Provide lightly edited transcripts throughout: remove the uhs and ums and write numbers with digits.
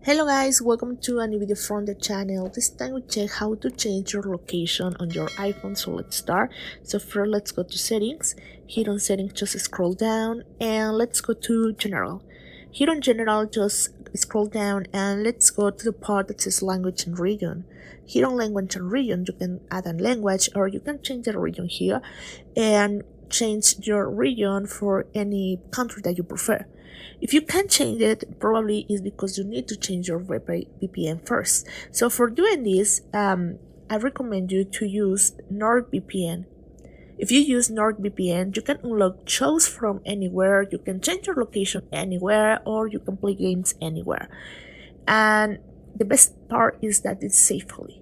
Hello guys, welcome to a new video from the channel. This time we check how to change your location on your iPhone. So let's start. So first let's go to settings. Here on settings just scroll down and let's go to general. Here on general just scroll down and let's go to the part that says language and region. Here on language and region you can add a language or you can change the region here and change your region for any country that you prefer. If you can't change it, probably is because you need to change your VPN first. So for doing this, I recommend you to use NordVPN. If you use NordVPN, you can unlock shows from anywhere, you can change your location anywhere, or you can play games anywhere. And the best part is that it's safely.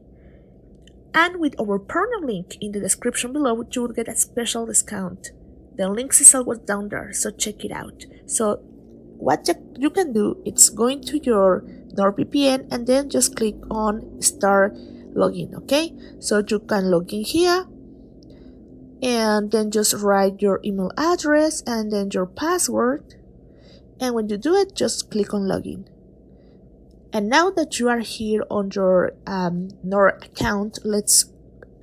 And with our partner link in the description below, you will get a special discount. The link is always down there, so check it out. So what you can do is going to your NordVPN and then just click on start login. Okay, so you can log in here and then just write your email address and then your password, and when you do it just click on login. And now that you are here on your Nord account, let's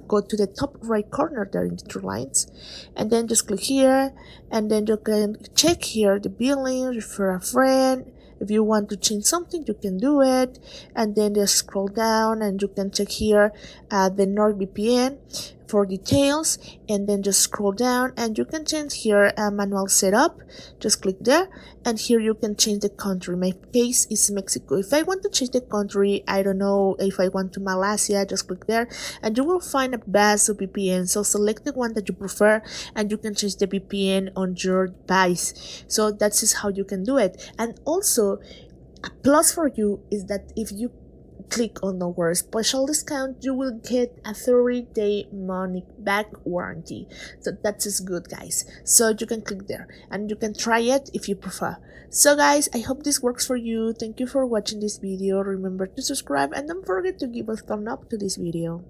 go to the top right corner there in the three lines and then just click here, and then you can check here the billing, refer a friend. If you want to change something, you can do it, and then just scroll down and you can check here the NordVPN for details, and then just scroll down and you can change here manual setup. Just click there, and here you can change the country. My case is Mexico. If I want to change the country, I don't know, if I want to Malaysia, just click there and you will find a best of VPN. So select the one that you prefer and you can change the VPN on your device. So that is how you can do it. And also a plus for you is that if you click on our special discount, you will get a 30-day money back warranty. So that is good, guys. So you can click there and you can try it if you prefer. So guys, I hope this works for you. Thank you for watching this video. Remember to subscribe and don't forget to give a thumbs up to this video.